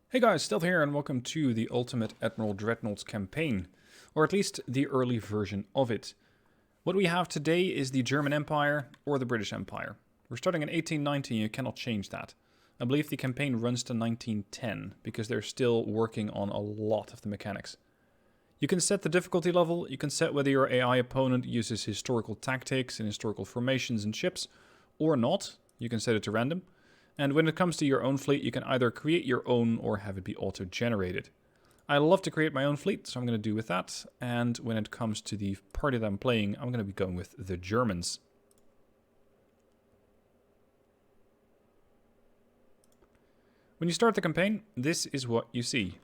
Hey guys, Stealth here and welcome to the Ultimate Admiral Dreadnoughts campaign, or at least the early version of it. What we have today is the German Empire or the British Empire. We're starting in 1890 and you cannot change that. I believe the campaign runs to 1910 because they're still working on a lot of the mechanics. You can set the difficulty level, you can set whether your AI opponent uses historical tactics and historical formations and ships or not. You can set it to random. And when it comes to your own fleet, you can either create your own or have it be auto-generated. I love to create my own fleet, so I'm going to do with that. And when it comes to the party that I'm playing, I'm going to be going with the Germans. When you start the campaign, this is what you see.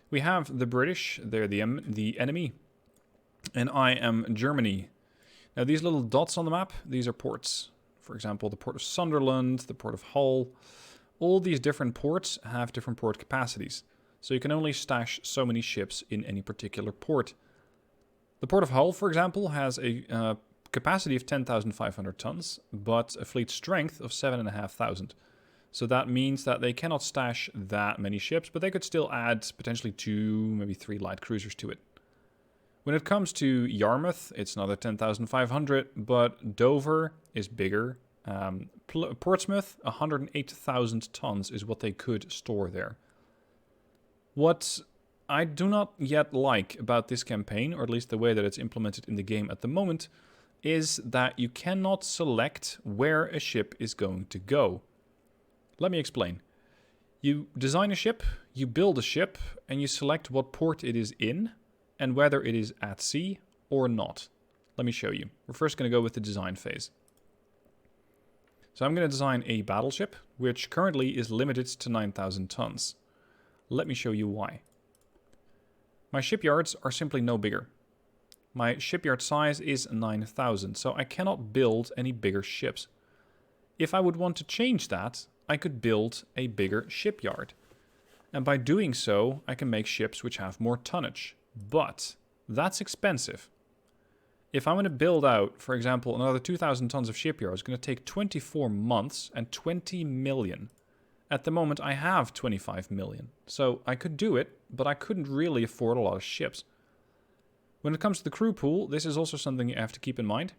We have the British, they're the enemy, and I am Germany. Now these little dots on the map, these are ports. For example, the port of Sunderland, the port of Hull. All these different ports have different port capacities. So you can only stash so many ships in any particular port. The port of Hull, for example, has a capacity of 10,500 tons, but a fleet strength of 7,500. So that means that they cannot stash that many ships, but they could still add potentially 2, maybe 3 light cruisers to it. When it comes to Yarmouth, it's another 10,500, but Dover is bigger. Portsmouth, 108,000 tons is what they could store there. What I do not yet like about this campaign, or at least the way that it's implemented in the game at the moment, is that you cannot select where a ship is going to go. Let me explain. You design a ship, you build a ship, and you select what port it is in, and whether it is at sea or not. Let me show you. We're first going to go with the design phase. So I'm going to design a battleship, which currently is limited to 9,000 tons. Let me show you why. My shipyards are simply no bigger. My shipyard size is 9,000, so I cannot build any bigger ships. If I would want to change that, I could build a bigger shipyard. And by doing so, I can make ships which have more tonnage. But that's expensive. If I'm going to build out, for example, another 2,000 tons of shipyard, it's going to take 24 months and 20 million. At the moment, I have 25 million. So I could do it, but I couldn't really afford a lot of ships. When it comes to the crew pool, this is also something you have to keep in mind.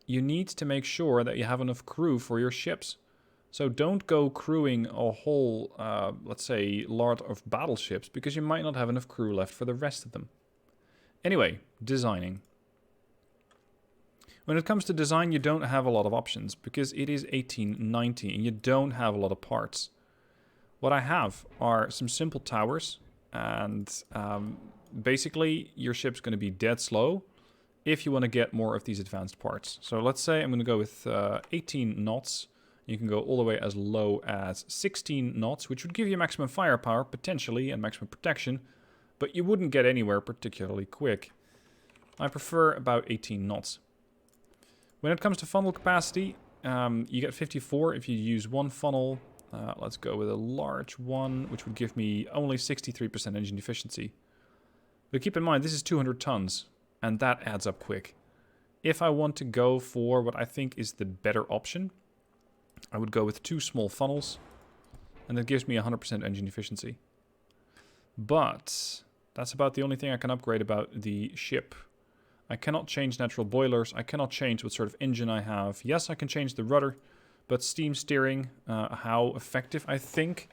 You need to make sure that you have enough crew for your ships. So don't go crewing a whole, let's say, lot of battleships, because you might not have enough crew left for the rest of them. Anyway, designing. When it comes to design, you don't have a lot of options, because it is 1890 and you don't have a lot of parts. What I have are some simple towers, and basically your ship's going to be dead slow if you want to get more of these advanced parts. So let's say I'm going to go with 18 knots. You can go all the way as low as 16 knots, which would give you maximum firepower, potentially, and maximum protection, but you wouldn't get anywhere particularly quick. I prefer about 18 knots. When it comes to funnel capacity, you get 54 if you use one funnel. Let's go with a large one, which would give me only 63% engine efficiency. But keep in mind, this is 200 tons, and that adds up quick. If I want to go for what I think is the better option, I would go with 2 small funnels, and that gives me 100% engine efficiency. But that's about the only thing I can upgrade about the ship. I cannot change natural boilers. I cannot change what sort of engine I have. Yes, I can change the rudder, but steam steering, how effective I think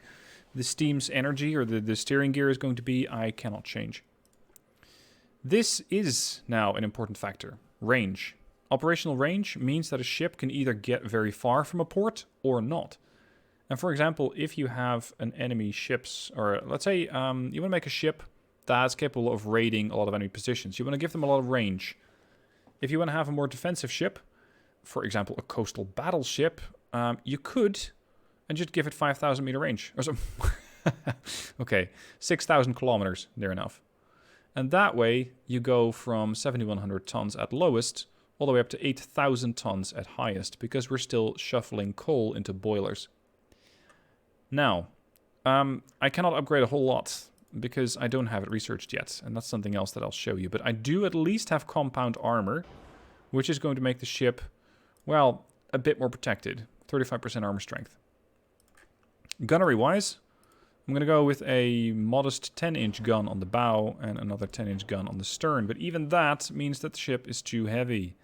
the steam's energy or the steering gear is going to be, I cannot change. This is now an important factor. Range. Operational range means that a ship can either get very far from a port or not. And for example, if you have an enemy ship's, or let's say you want to make a ship that's capable of raiding a lot of enemy positions, you want to give them a lot of range. If you want to have a more defensive ship, for example, a coastal battleship, you could, and just give it 5,000 meter range. Or so. Okay, 6,000 kilometers, near enough. And that way, you go from 7,100 tons at lowest, all the way up to 8,000 tons at highest, because we're still shuffling coal into boilers. Now, I cannot upgrade a whole lot, because I don't have it researched yet, and that's something else that I'll show you. But I do at least have compound armor, which is going to make the ship, well, a bit more protected. 35% armor strength. Gunnery-wise, I'm going to go with a modest 10-inch gun on the bow and another 10-inch gun on the stern. But even that means that the ship is too heavy.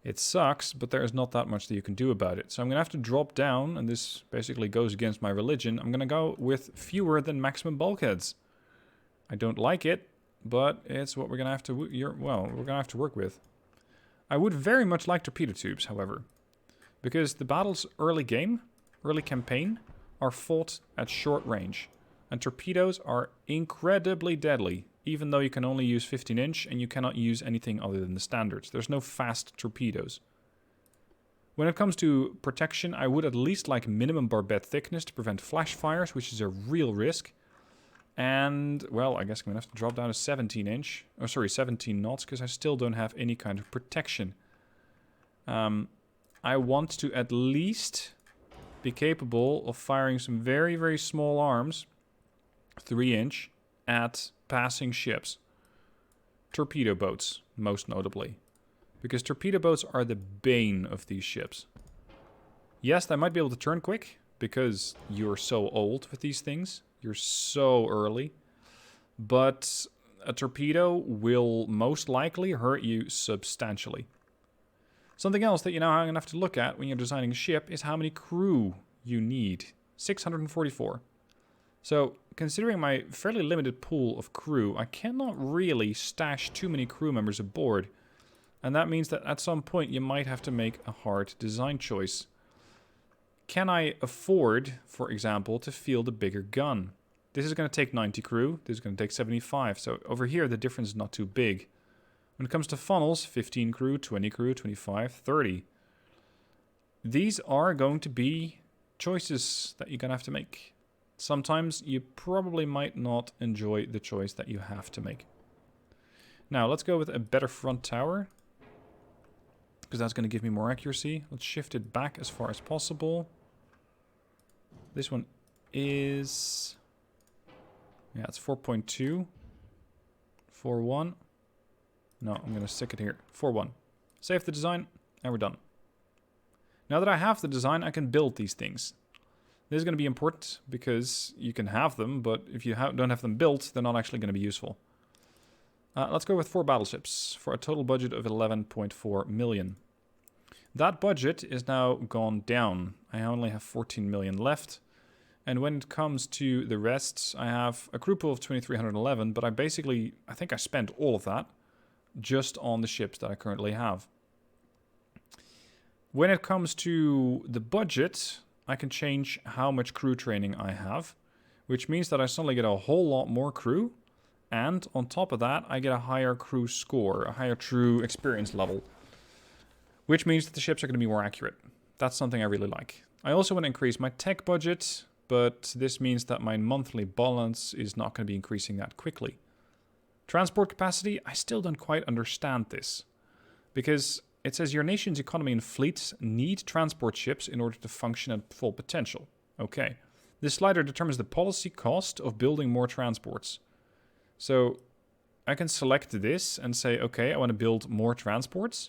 It sucks, but there is not that much that you can do about it. So I'm going to have to drop down, and this basically goes against my religion. I'm going to go with fewer than maximum bulkheads. I don't like it, but it's what we're going to have to, we're going to have to work with. I would very much like torpedo tubes, however, because the battles early campaign, are fought at short range, and torpedoes are incredibly deadly, even though you can only use 15-inch and you cannot use anything other than the standards. There's no fast torpedoes. When it comes to protection, I would at least like minimum barbette thickness to prevent flash fires, which is a real risk. And, well, I guess I'm going to have to drop down to 17-inch, oh sorry, 17 knots, because I still don't have any kind of protection. I want to at least be capable of firing some very, very small arms, 3-inch, at passing ships. Torpedo boats, most notably. Because torpedo boats are the bane of these ships. Yes, they might be able to turn quick, because you're so old with these things. You're so early. But a torpedo will most likely hurt you substantially. Something else that you now have to look at when you're designing a ship is how many crew you need. 644. So, considering my fairly limited pool of crew, I cannot really stash too many crew members aboard. And that means that at some point you might have to make a hard design choice. Can I afford, for example, to field a bigger gun? This is going to take 90 crew, this is going to take 75. So over here the difference is not too big. When it comes to funnels, 15 crew, 20 crew, 25, 30. These are going to be choices that you're going to have to make. Sometimes you probably might not enjoy the choice that you have to make. Now, let's go with a better front tower, because that's going to give me more accuracy. Let's shift it back as far as possible. This one is... yeah, it's 4.2. 4.1. No, I'm going to stick it here. 4.1. Save the design, and we're done. Now that I have the design, I can build these things. This is going to be important, because you can have them, but if you don't have them built, they're not actually going to be useful. Let's go with 4 battleships, for a total budget of 11.4 million. That budget is now gone down. I only have 14 million left. And when it comes to the rest, I have a crew pool of 2,311, but I think I spent all of that just on the ships that I currently have. When it comes to the budget, I can change how much crew training I have, which means that I suddenly get a whole lot more crew, and on top of that, I get a higher crew score, a higher true experience level, which means that the ships are going to be more accurate. That's something I really like. I also want to increase my tech budget, but this means that my monthly balance is not going to be increasing that quickly. Transport capacity, I still don't quite understand this, because it says your nation's economy and fleets need transport ships in order to function at full potential. Okay. This slider determines the policy cost of building more transports. So I can select this and say, okay, I want to build more transports.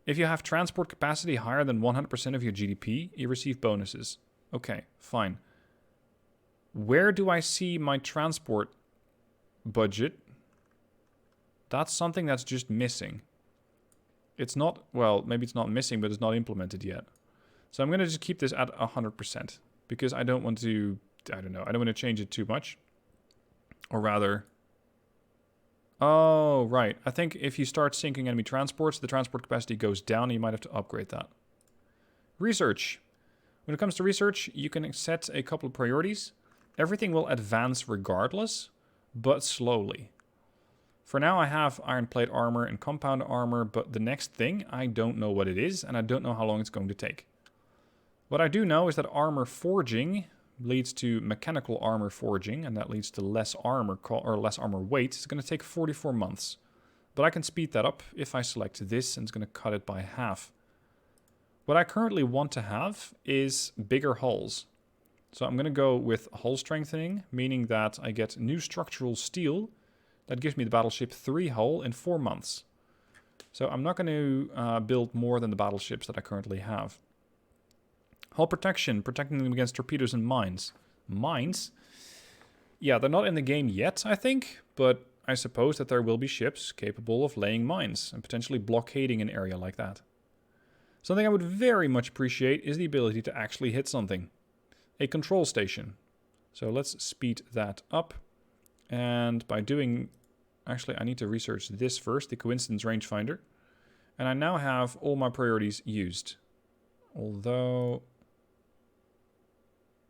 If you have transport capacity higher than 100% of your GDP, you receive bonuses. Okay, fine. Where do I see my transport budget? That's something that's just missing. It's not, well, maybe it's not missing, but it's not implemented yet. So I'm going to just keep this at 100%, because I don't want to, I don't want to change it too much. Or rather, oh, right. I think if you start sinking enemy transports, the transport capacity goes down, and you might have to upgrade that. Research. When it comes to research, you can set a couple of priorities. Everything will advance regardless, but slowly. For now, I have iron plate armor and compound armor, but the next thing, I don't know what it is, and I don't know how long it's going to take. What I do know is that armor forging leads to mechanical armor forging, and that leads to less armor less armor weight. It's going to take 44 months. But I can speed that up if I select this, and it's going to cut it by half. What I currently want to have is bigger hulls. So I'm going to go with hull strengthening, meaning that I get new structural steel. That gives me the Battleship 3 hull in 4 months. So I'm not going to build more than the battleships that I currently have. Hull protection, protecting them against torpedoes and mines. Mines? Yeah, they're not in the game yet, I think, but I suppose that there will be ships capable of laying mines and potentially blockading an area like that. Something I would very much appreciate is the ability to actually hit something. A control station. So let's speed that up. And by doing... Actually, I need to research this first, the coincidence rangefinder. And I now have all my priorities used. Although...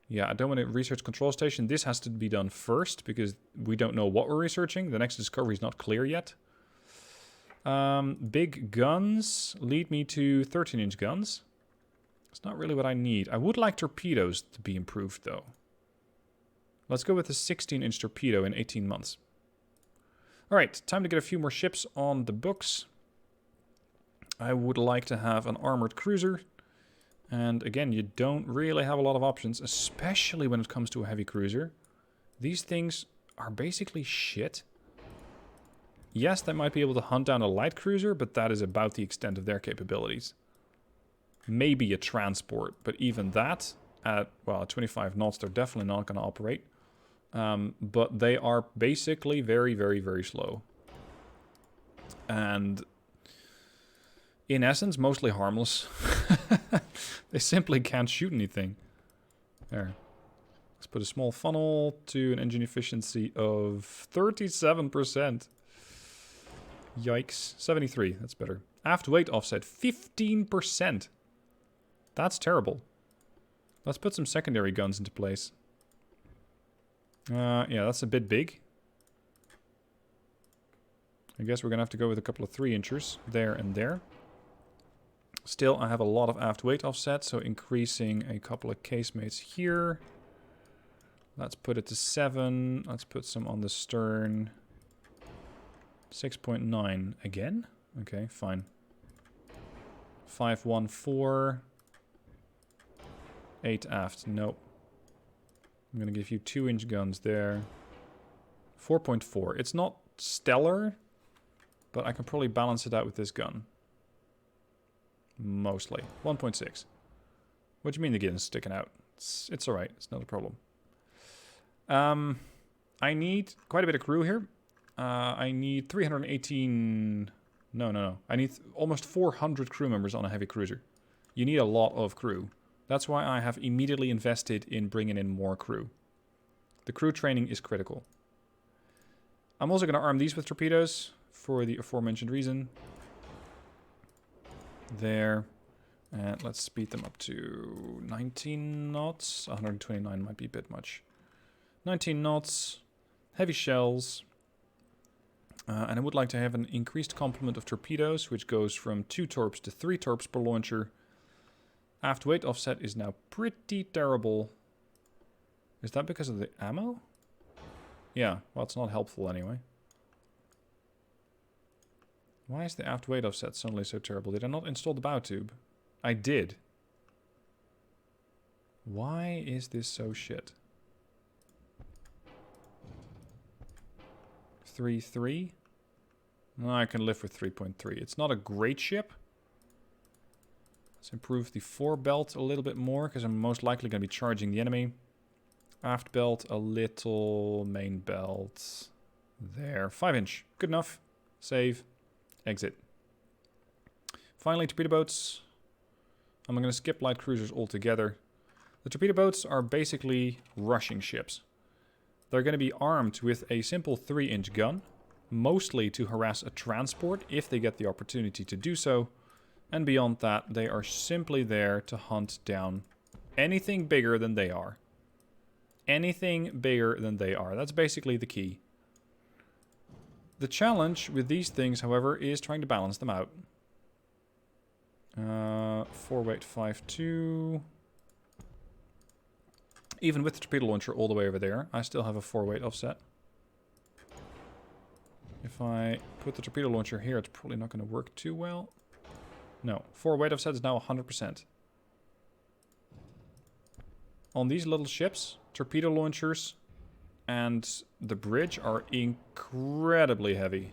Yeah, I don't want to research control station. This has to be done first because we don't know what we're researching. The next discovery is not clear yet. Big guns lead me to 13-inch guns. It's not really what I need. I would like torpedoes to be improved, though. Let's go with a 16-inch torpedo in 18 months. All right, time to get a few more ships on the books. I would like to have an armored cruiser. And again, you don't really have a lot of options, especially when it comes to a heavy cruiser. These things are basically shit. Yes, they might be able to hunt down a light cruiser, but that is about the extent of their capabilities. Maybe a transport, but even that, at 25 knots, they're definitely not going to operate. But they are basically very, very, very slow. And in essence, mostly harmless. They simply can't shoot anything. There. Let's put a small funnel to an engine efficiency of 37%. Yikes. 73, that's better. Aft weight offset, 15%. That's terrible. Let's put some secondary guns into place. Yeah, that's a bit big. I guess we're going to have to go with a couple of 3-inchers there and there. Still, I have a lot of aft weight offset, so increasing a couple of casemates here. Let's put it to 7. Let's put some on the stern. 6.9 again? Okay, fine. 514. 8 aft. Nope. I'm going to give you 2-inch guns there. 4.4. It's not stellar, but I can probably balance it out with this gun. Mostly. 1.6. What do you mean the gun's sticking out? It's alright. It's not a problem. I need quite a bit of crew here. I need 318... No. I need almost 400 crew members on a heavy cruiser. You need a lot of crew. That's why I have immediately invested in bringing in more crew. The crew training is critical. I'm also going to arm these with torpedoes for the aforementioned reason. There. And let's speed them up to 19 knots. 129 might be a bit much. 19 knots. Heavy shells. And I would like to have an increased complement of torpedoes, which goes from 2 torps to 3 torps per launcher. Aft weight offset is now pretty terrible. Is that because of the ammo? Yeah, well, it's not helpful anyway. Why is the aft weight offset suddenly so terrible? Did I not install the bow tube? I did. Why is this so shit? 3.3? No, I can live with 3.3. It's not a great ship. Let's improve the fore belt a little bit more, because I'm most likely going to be charging the enemy. Aft belt a little. Main belt. There. 5-inch. Good enough. Save. Exit. Finally, torpedo boats. I'm going to skip light cruisers altogether. The torpedo boats are basically rushing ships. They're going to be armed with a simple 3-inch gun, mostly to harass a transport if they get the opportunity to do so. And beyond that, they are simply there to hunt down anything bigger than they are. Anything bigger than they are. That's basically the key. The challenge with these things, however, is trying to balance them out. 4-weight 5.2. Even with the torpedo launcher all the way over there, I still have a 4-weight offset. If I put the torpedo launcher here, it's probably not going to work too well. No, 4-weight offset is now 100%. On these little ships, torpedo launchers and the bridge are incredibly heavy.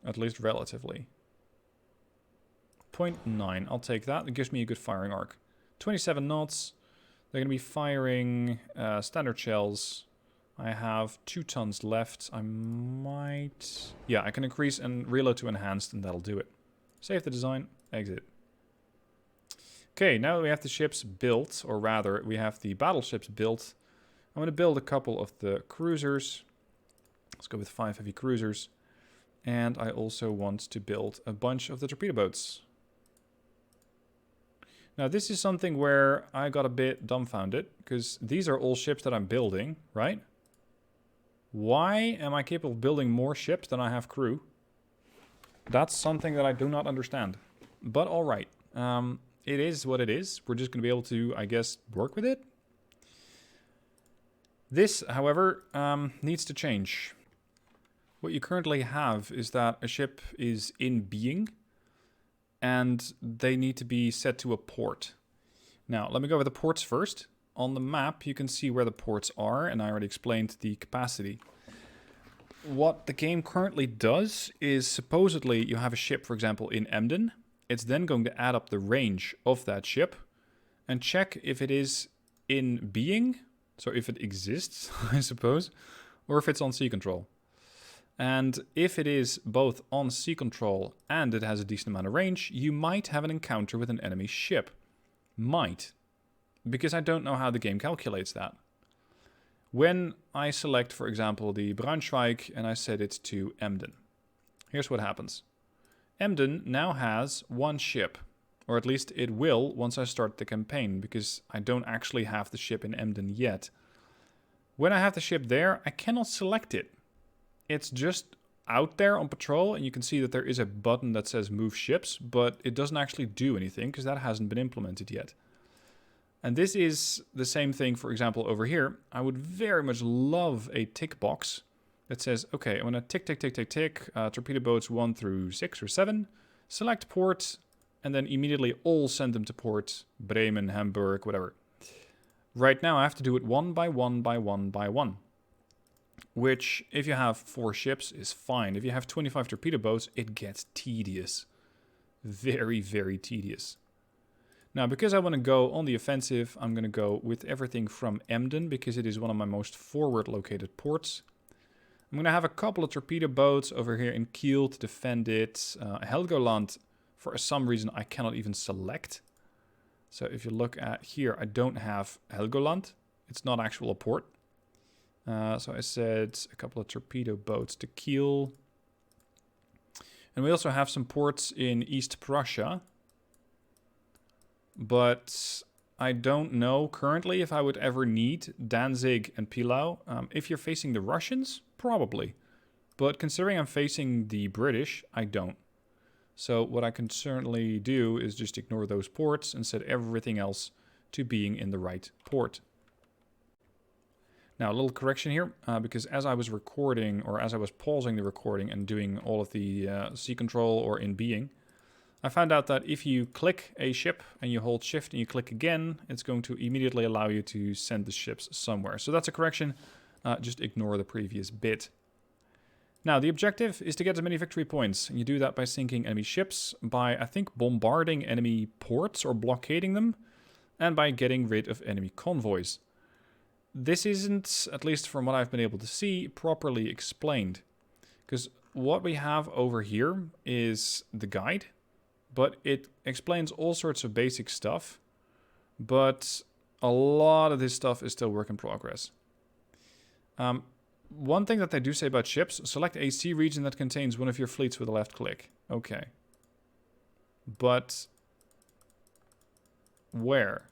At least relatively. 0.9, I'll take that. It gives me a good firing arc. 27 knots. They're going to be firing standard shells. I have 2 tons left. I might... Yeah, I can increase and reload to enhanced, and that'll do it. Save the design, exit. Okay, now that we have the ships built, or rather, we have the battleships built. I'm going to build a couple of the cruisers. Let's go with 5 heavy cruisers. And I also want to build a bunch of the torpedo boats. Now, this is something where I got a bit dumbfounded, because these are all ships that I'm building, right? Why am I capable of building more ships than I have crew? That's something that I do not understand. But alright, it is what it is. We're just going to be able to, I guess, work with it. This, however, needs to change. What you currently have is that a ship is in being, and they need to be set to a port. Now, let me go over the ports first. On the map, you can see where the ports are, and I already explained the capacity. What the game currently does is, supposedly, you have a ship, for example, in Emden. It's then going to add up the range of that ship and check if it is in being, so if it exists, I suppose, or if it's on sea control. And if it is both on sea control and it has a decent amount of range, you might have an encounter with an enemy ship. Might. Because I don't know how the game calculates that. When I select, for example, the Braunschweig and I set it to Emden, here's what happens. Emden now has 1 ship, or at least it will once I start the campaign, because I don't actually have the ship in Emden yet. When I have the ship there, I cannot select it. It's just out there on patrol, and you can see that there is a button that says move ships, but it doesn't actually do anything because that hasn't been implemented yet. And this is the same thing, for example, over here. I would very much love a tick box that says, okay, I'm going to tick, tick, tick, tick, tick, torpedo boats 1 through 6 or 7, select port, and then immediately all send them to port, Bremen, Hamburg, whatever. Right now I have to do it 1 by 1 by 1 by 1. Which, if you have 4 ships, is fine. If you have 25 torpedo boats, it gets tedious. Very, very tedious. Now, because I want to go on the offensive, I'm going to go with everything from Emden, because it is one of my most forward-located ports. I'm going to have a couple of torpedo boats over here in Kiel to defend it. Helgoland, for some reason, I cannot even select. So if you look at here, I don't have Helgoland. It's not actually a port. So I said a couple of torpedo boats to Kiel. And we also have some ports in East Prussia. But I don't know currently if I would ever need Danzig and Pilau. If you're facing the Russians, probably. But considering I'm facing the British, I don't. So what I can certainly do is just ignore those ports and set everything else to being in the right port. Now, a little correction here, because as I was recording, or as I was pausing the recording and doing all of the sea control or in being, I found out that if you click a ship and you hold shift and you click again, it's going to immediately allow you to send the ships somewhere. So that's a correction. Just ignore the previous bit. Now, the objective is to get as many victory points. And you do that by sinking enemy ships, by, I think, bombarding enemy ports or blockading them, and by getting rid of enemy convoys. This isn't, at least from what I've been able to see, properly explained. Because what we have over here is the guide. But it explains all sorts of basic stuff. But a lot of this stuff is still work in progress. One thing that they do say about ships, select a sea region that contains one of your fleets with a left click. Okay. But where?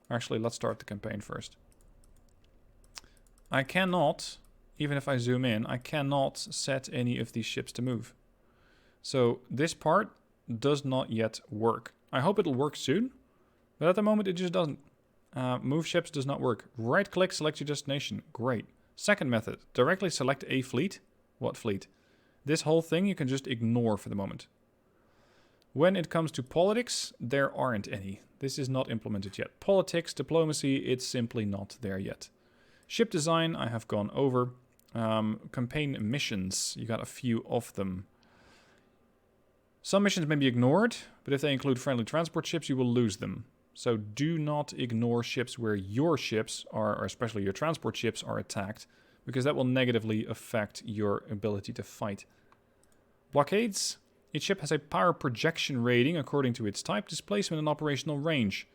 Actually, let's start the campaign first. I cannot, even if I zoom in, I cannot set any of these ships to move. So this part does not yet work. I hope it'll work soon, but at the moment it just doesn't. Move ships does not work. Right click, select your destination. Great. Second method, directly select a fleet. What fleet? This whole thing you can just ignore for the moment. When it comes to politics, there aren't any. This is not implemented yet. Politics, diplomacy, it's simply not there yet. Ship design, I have gone over. Campaign missions, you got a few of them. Some missions may be ignored, but if they include friendly transport ships, you will lose them. So do not ignore ships where your ships are, or especially your transport ships, are attacked, because that will negatively affect your ability to fight. Blockades. Each ship has a power projection rating according to its type, displacement, and operational range.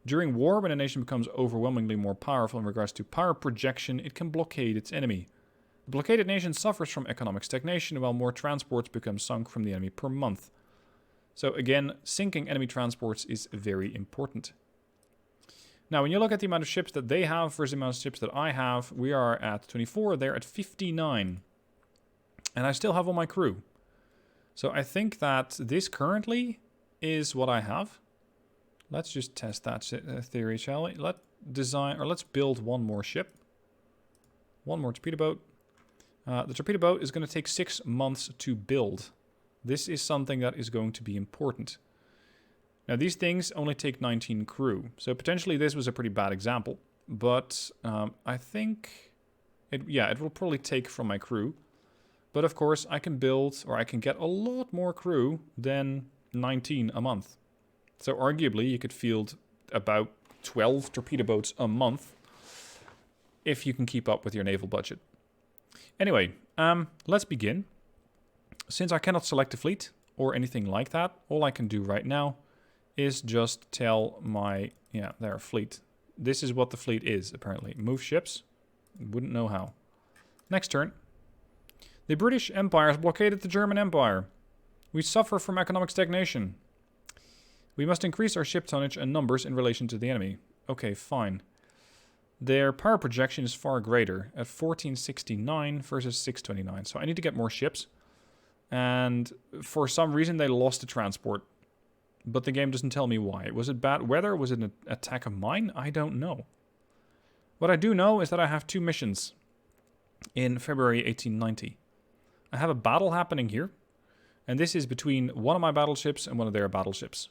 During war, when a nation becomes overwhelmingly more powerful in regards to power projection, it can blockade its enemy. The blockaded nation suffers from economic stagnation, while more transports become sunk from the enemy per month. So again, sinking enemy transports is very important. Now, when you look at the amount of ships that they have versus the amount of ships that I have, we are at 24, they're at 59. And I still have all my crew. So I think that this currently is what I have. Let's just test that theory, shall we? Let's build one more ship. One more torpedo boat. The torpedo boat is going to take 6 months to build. This is something that is going to be important. Now, these things only take 19 crew. So potentially this was a pretty bad example. But I think it will probably take from my crew. But of course, I can build, or I can get a lot more crew than 19 a month. So arguably, you could field about 12 torpedo boats a month if you can keep up with your naval budget. Anyway, let's begin. Since I cannot select a fleet or anything like that, all I can do right now is just tell my, their fleet. This is what the fleet is, apparently. Move ships. Wouldn't know how. Next turn. The British Empire has blockaded the German Empire. We suffer from economic stagnation. We must increase our ship tonnage and numbers in relation to the enemy. Okay, fine. Their power projection is far greater at 1469 versus 629. So I need to get more ships. And for some reason they lost the transport. But the game doesn't tell me why. Was it bad weather? Was it an attack of mine? I don't know. What I do know is that I have 2 missions in February 1890. I have a battle happening here. And this is between one of my battleships and one of their battleships.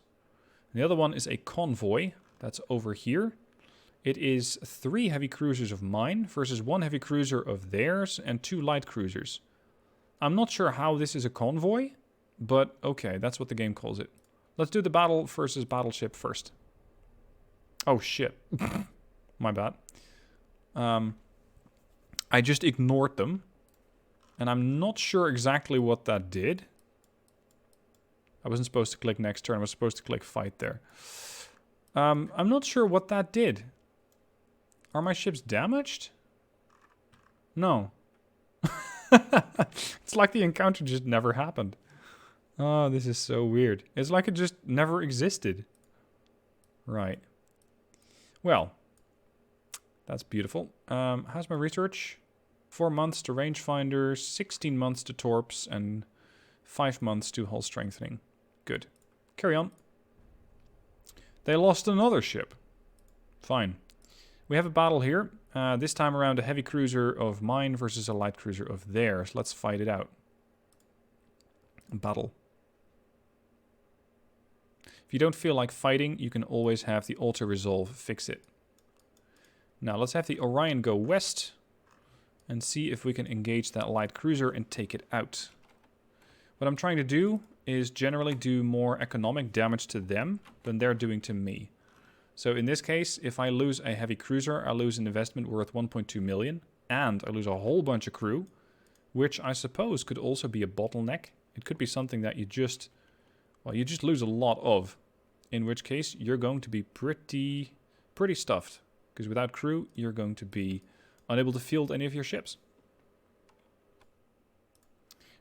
And the other one is a convoy. That's over here. It is 3 heavy cruisers of mine versus 1 heavy cruiser of theirs and 2 light cruisers. I'm not sure how this is a convoy, but okay, that's what the game calls it. Let's do the battle versus battleship first. Oh shit. My bad. I just ignored them. And I'm not sure exactly what that did. I wasn't supposed to click next turn. I was supposed to click fight there. I'm not sure what that did. Are my ships damaged? No. It's like the encounter just never happened. Oh, this is so weird. It's like it just never existed. Right. Well. That's beautiful. How's my research? 4 months to rangefinders, 16 months to torps, and 5 months to hull strengthening. Good. Carry on. They lost another ship. Fine. We have a battle here. This time around a heavy cruiser of mine versus a light cruiser of theirs. Let's fight it out. Battle. If you don't feel like fighting, you can always have the auto-resolve fix it. Now let's have the Orion go west and see if we can engage that light cruiser and take it out. What I'm trying to do is generally do more economic damage to them than they're doing to me. So in this case, if I lose a heavy cruiser, I lose an investment worth 1.2 million, and I lose a whole bunch of crew, which I suppose could also be a bottleneck. It could be something that you just lose a lot of, in which case you're going to be pretty stuffed, because without crew, you're going to be unable to field any of your ships.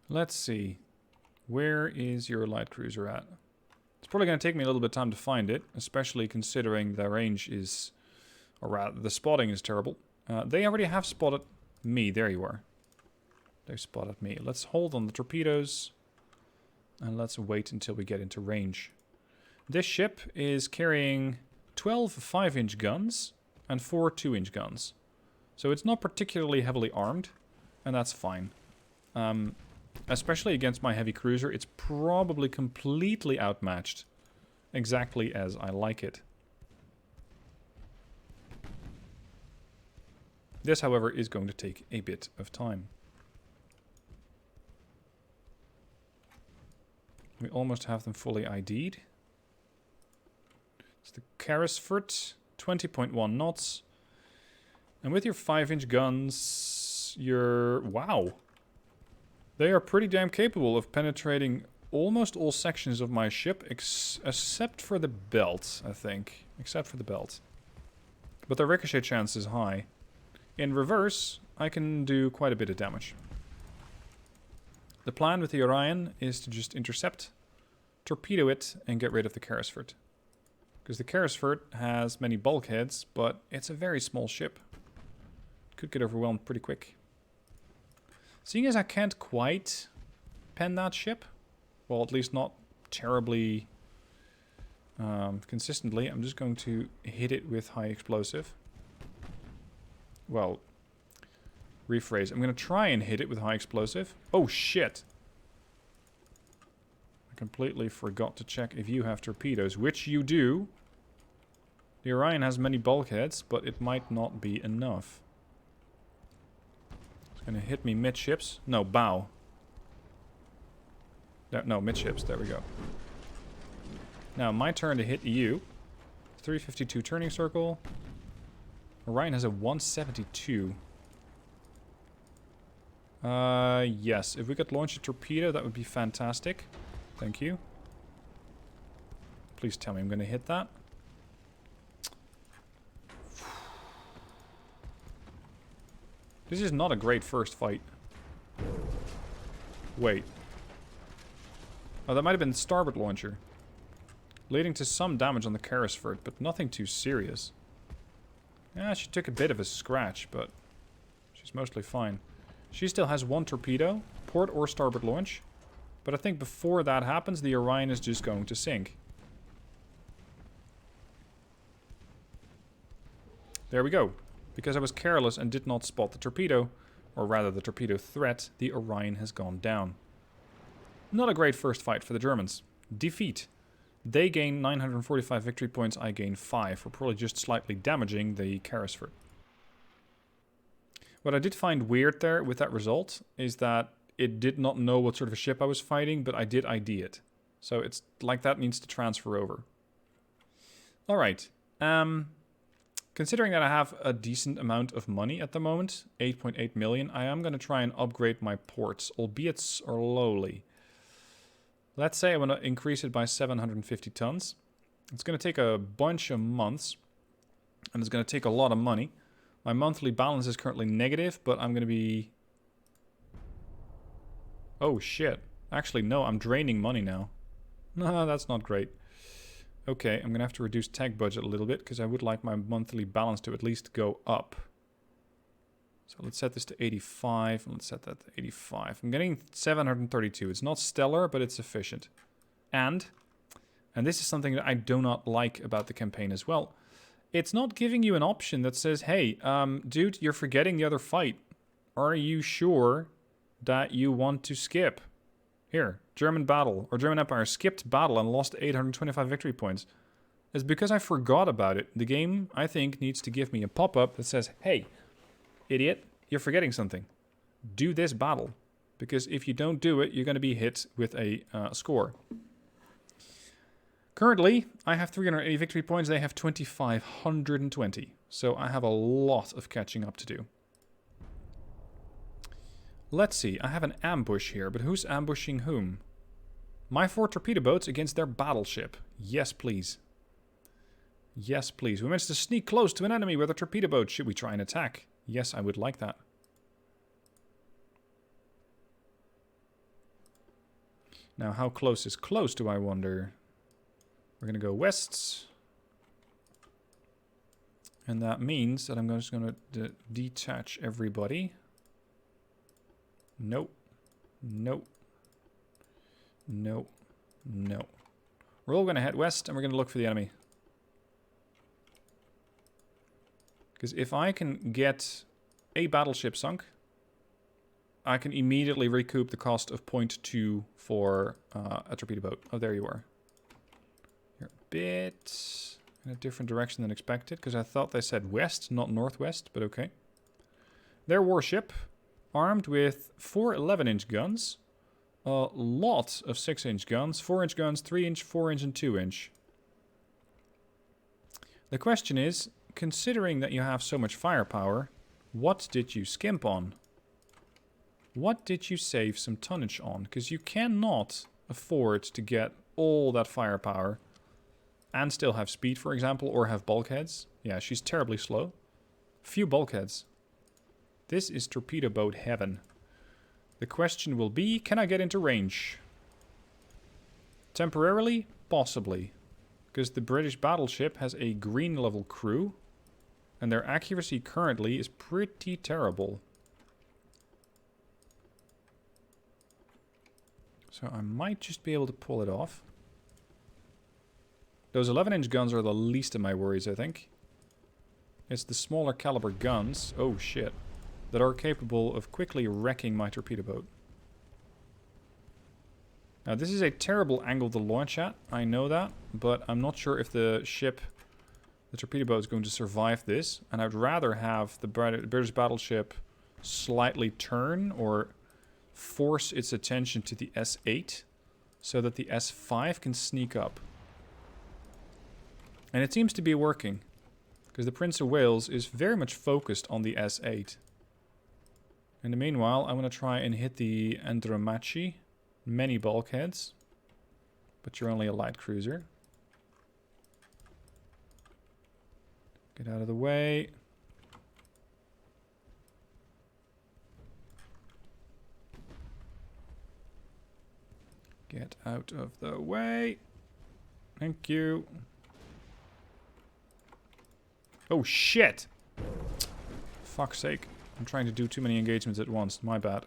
Let's see. Where is your light cruiser at? It's probably going to take me a little bit of time to find it, especially considering the range is, or rather, the spotting is terrible. They already have spotted me. There you are. They spotted me. Let's hold on the torpedoes, and let's wait until we get into range. This ship is carrying 12 5-inch guns and 4 2-inch guns. So it's not particularly heavily armed, and that's fine. Especially against my heavy cruiser, it's probably completely outmatched. Exactly as I like it. This, however, is going to take a bit of time. We almost have them fully ID'd. It's the Gosrith, 20.1 knots. And with your 5-inch guns, you're... Wow. They are pretty damn capable of penetrating almost all sections of my ship, except for the belt, I think. Except for the belt. But the ricochet chance is high. In reverse, I can do quite a bit of damage. The plan with the Orion is to just intercept, torpedo it, and get rid of the Gosrith. Because the Gosrith has many bulkheads, but it's a very small ship. Could get overwhelmed pretty quick. Seeing as I can't quite pen that ship, well, at least not terribly consistently, I'm just going to hit it with high explosive. Well, rephrase. I'm going to try and hit it with high explosive. Oh, shit. I completely forgot to check if you have torpedoes, which you do. The Orion has many bulkheads, but it might not be enough. It's going to hit me midships. No, bow. No, midships. There we go. Now, my turn to hit you. 352 turning circle. Orion has a 172. Yes. If we could launch a torpedo, that would be fantastic. Thank you. Please tell me I'm going to hit that. This is not a great first fight. Wait. Oh, that might have been the starboard launcher. Leading to some damage on the Gosrith, but nothing too serious. Yeah, she took a bit of a scratch, but she's mostly fine. She still has one torpedo, port or starboard launch. But I think before that happens, the Orion is just going to sink. There we go. Because I was careless and did not spot the torpedo, or rather the torpedo threat, the Orion has gone down. Not a great first fight for the Germans. Defeat. They gain 945 victory points, I gain 5. We're probably just slightly damaging the Gosrith. What I did find weird there with that result is that it did not know what sort of a ship I was fighting, but I did ID it. So it's like that needs to transfer over. Alright. Considering that I have a decent amount of money at the moment, 8.8 million, I am going to try and upgrade my ports, albeit slowly. Let's say I want to increase it by 750 tons. It's going to take a bunch of months, and it's going to take a lot of money. My monthly balance is currently negative, but I'm going to be... Oh, shit. Actually, no, I'm draining money now. No, that's not great. Okay, I'm going to have to reduce tech budget a little bit, because I would like my monthly balance to at least go up. So let's set this to 85, and let's set that to 85. I'm getting 732. It's not stellar, but it's sufficient. And this is something that I do not like about the campaign as well. It's not giving you an option that says, hey, dude, you're forgetting the other fight. Are you sure that you want to skip? Here, German battle, or German Empire skipped battle and lost 825 victory points. It's because I forgot about it. The game, I think, needs to give me a pop-up that says, hey, idiot, you're forgetting something. Do this battle. Because if you don't do it, you're going to be hit with a score. Currently, I have 380 victory points. They have 2,520. So I have a lot of catching up to do. Let's see. I have an ambush here, but who's ambushing whom? My 4 torpedo boats against their battleship. Yes, please. Yes, please. We managed to sneak close to an enemy with a torpedo boat. Should we try and attack? Yes, I would like that. Now, how close is close, do I wonder? We're going to go west. And that means that I'm just going to detach everybody. Nope. Nope. Nope. Nope. We're all going to head west and we're going to look for the enemy. Because if I can get a battleship sunk, I can immediately recoup the cost of 0.2 for a torpedo boat. Oh, there you are. You're a bit in a different direction than expected, because I thought they said west, not northwest, but okay. Their warship, armed with 4 11-inch guns, a lot of 6-inch guns, 4-inch guns, 3-inch, 4-inch, and 2-inch. The question is, considering that you have so much firepower, what did you skimp on? What did you save some tonnage on? Because you cannot afford to get all that firepower and still have speed, for example, or have bulkheads. Yeah, she's terribly slow. Few bulkheads. This is torpedo boat heaven. The question will be, can I get into range? Temporarily? Possibly. Because the British battleship has a green level crew, and their accuracy currently is pretty terrible. So I might just be able to pull it off. Those 11-inch guns are the least of my worries, I think. It's the smaller caliber guns, oh shit, that are capable of quickly wrecking my torpedo boat. Now this is a terrible angle to launch at, I know that, but I'm not sure if the ship, the torpedo boat, is going to survive this. And I'd rather have the British battleship slightly turn or force its attention to the S8 so that the S5 can sneak up. And it seems to be working, because the Prince of Wales is very much focused on the S8. In the meanwhile, I'm going to try and hit the Andromachi. Many bulkheads, but you're only a light cruiser. Get out of the way. Get out of the way. Thank you. Oh shit! Fuck's sake. I'm trying to do too many engagements at once. My bad.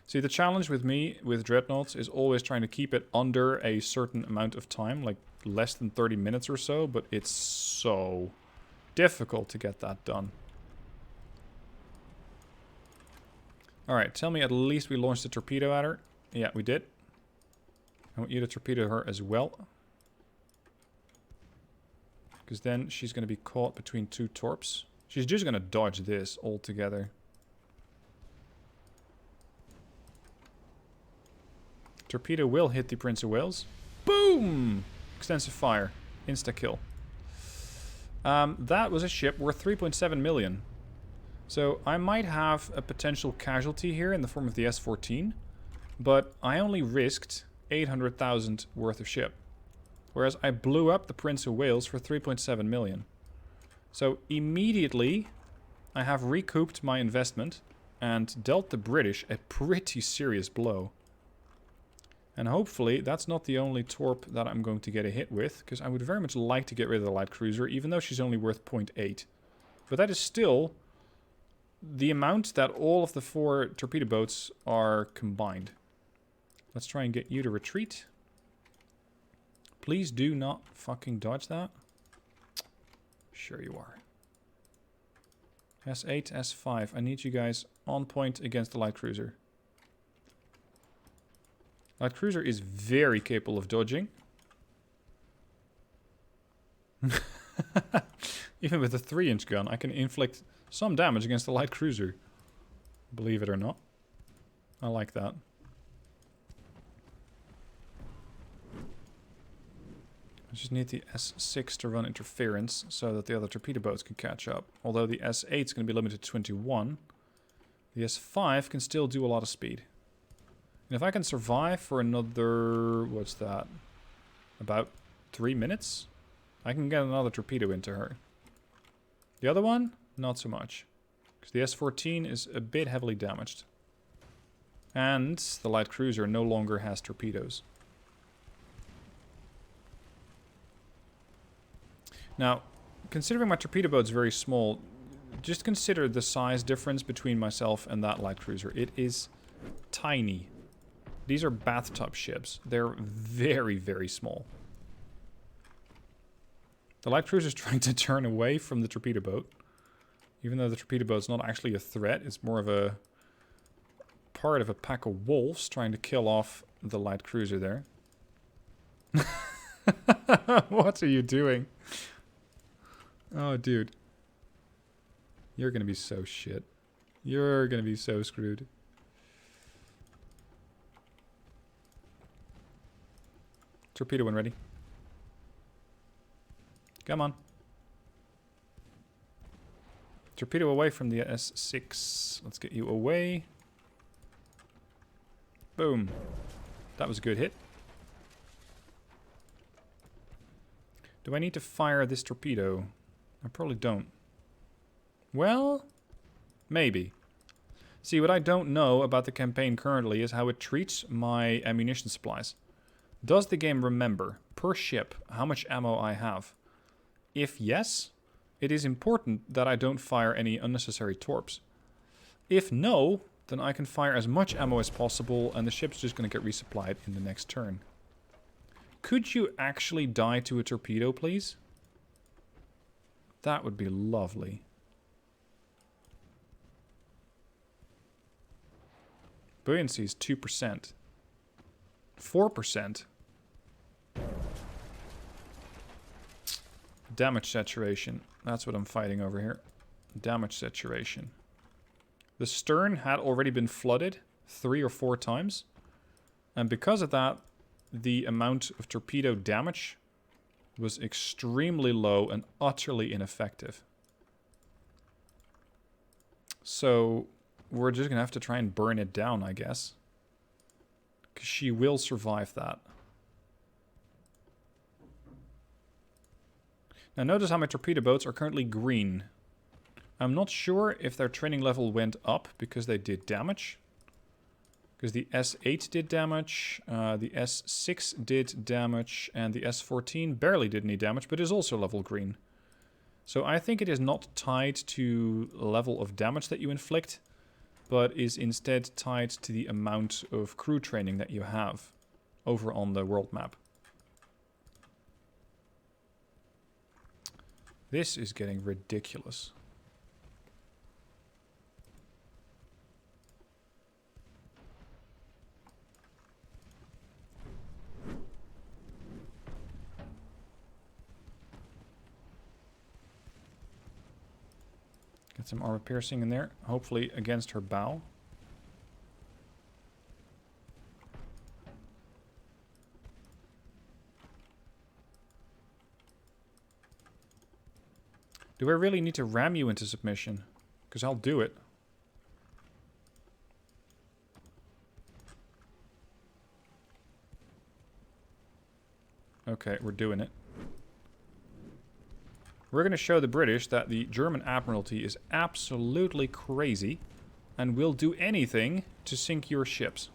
See, the challenge with me, with Dreadnoughts, is always trying to keep it under a certain amount of time, like less than 30 minutes or so, but it's so difficult to get that done. Alright, tell me at least we launched a torpedo at her. Yeah, we did. I want you to torpedo her as well. Because then she's going to be caught between two torps. She's just going to dodge this altogether. Torpedo will hit the Prince of Wales. Boom! Extensive fire. Insta-kill. That was a ship worth 3.7 million. So I might have a potential casualty here in the form of the S14. But I only risked 800,000 worth of ship. Whereas I blew up the Prince of Wales for 3.7 million. So immediately I have recouped my investment and dealt the British a pretty serious blow. And hopefully that's not the only torp that I'm going to get a hit with, because I would very much like to get rid of the light cruiser, even though she's only worth 0.8. But that is still the amount that all of the 4 torpedo boats are combined. Let's try and get you to retreat. Please do not fucking dodge that. Sure you are. S8, S5. I need you guys on point against the light cruiser. Light cruiser is very capable of dodging. Even with a 3-inch gun, I can inflict some damage against the light cruiser. Believe it or not. I like that. I just need the S6 to run interference so that the other torpedo boats can catch up. Although the S8 is going to be limited to 21, the S5 can still do a lot of speed. And if I can survive for another, what's that, about 3 minutes, I can get another torpedo into her. The other one, not so much, because the S14 is a bit heavily damaged. And the light cruiser no longer has torpedoes. Now, considering my torpedo boat's very small, just consider the size difference between myself and that light cruiser. It is tiny. These are bathtub ships. They're very, very small. The light cruiser is trying to turn away from the torpedo boat. Even though the torpedo boat's not actually a threat, it's more of a part of a pack of wolves trying to kill off the light cruiser there. What are you doing? Oh, dude. You're gonna be so shit. You're gonna be so screwed. Torpedo when ready. Come on. Torpedo away from the S6. Let's get you away. Boom. That was a good hit. Do I need to fire this torpedo? I probably don't. Well, maybe. See, what I don't know about the campaign currently is how it treats my ammunition supplies. Does the game remember, per ship, how much ammo I have? If yes, it is important that I don't fire any unnecessary torps. If no, then I can fire as much ammo as possible and the ship's just going to get resupplied in the next turn. Could you actually die to a torpedo, please? That would be lovely. Buoyancy is 2%. 4%. Damage saturation. That's what I'm fighting over here. Damage saturation. The stern had already been flooded 3 or 4 times. And because of that, the amount of torpedo damage was extremely low and utterly ineffective. So we're just going to have to try and burn it down, I guess. Because she will survive that. Now notice how my torpedo boats are currently green. I'm not sure if their training level went up because they did damage. Because the S8 did damage, the S6 did damage, and the S14 barely did any damage, but is also level green. So I think it is not tied to level of damage that you inflict, but is instead tied to the amount of crew training that you have over on the world map. This is getting ridiculous. Get some armor piercing in there, hopefully against her bow. Do I really need to ram you into submission? Because I'll do it. Okay, we're doing it. We're going to show the British that the German Admiralty is absolutely crazy and will do anything to sink your ships.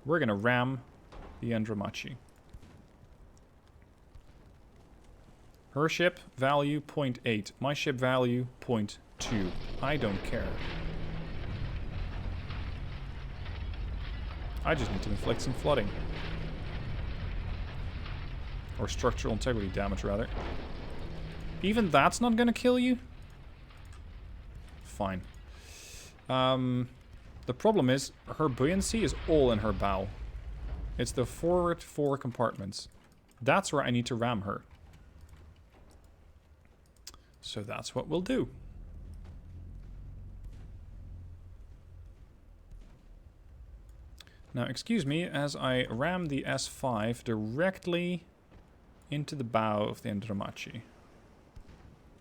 We're going to ram the Andromache. Her ship value 0.8. My ship value 0.2. I don't care. I just need to inflict some flooding. Or structural integrity damage, rather. Even that's not going to kill you? Fine. The problem is, her buoyancy is all in her bow. It's the forward 4 compartments. That's where I need to ram her. So that's what we'll do. Now, excuse me, as I ram the S5 directly into the bow of the Andromache.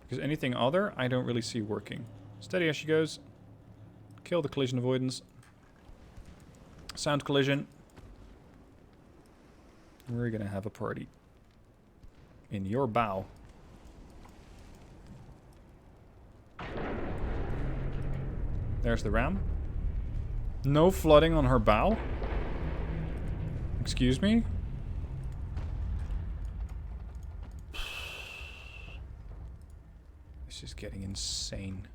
Because anything other, I don't really see working. Steady as she goes. Kill the collision avoidance. Sound collision. We're gonna have a party. In your bow. There's the ram. No flooding on her bow? Excuse me? This is getting insane.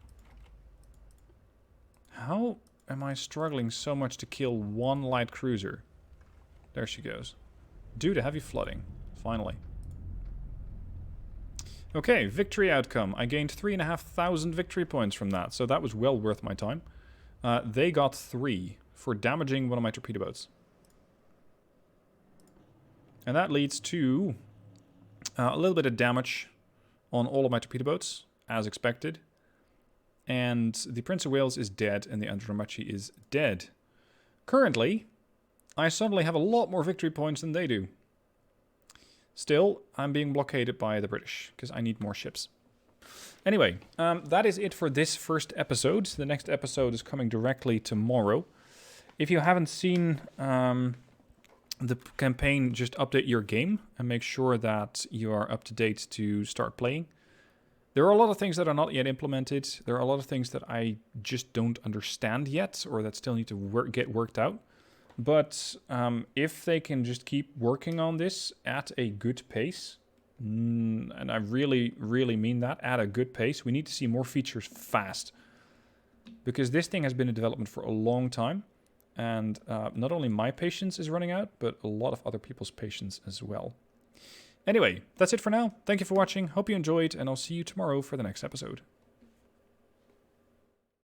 How am I struggling so much to kill one light cruiser? There she goes. Due to heavy flooding. Finally. Okay, victory outcome. I gained 3,500 victory points from that, so that was well worth my time. They got 3 for damaging one of my torpedo boats. And that leads to a little bit of damage on all of my torpedo boats, as expected. And the Prince of Wales is dead, and the Andromache is dead. Currently, I suddenly have a lot more victory points than they do. Still, I'm being blockaded by the British, because I need more ships. Anyway, that is it for this first episode. The next episode is coming directly tomorrow. If you haven't seen the campaign, just update your game and make sure that you are up to date to start playing. There are a lot of things that are not yet implemented. There are a lot of things that I just don't understand yet, or that still need to get worked out. But if they can just keep working on this at a good pace, and I really, really mean that, at a good pace, we need to see more features fast. Because this thing has been in development for a long time. And not only my patience is running out, but a lot of other people's patience as well. Anyway, that's it for now. Thank you for watching. Hope you enjoyed, and I'll see you tomorrow for the next episode.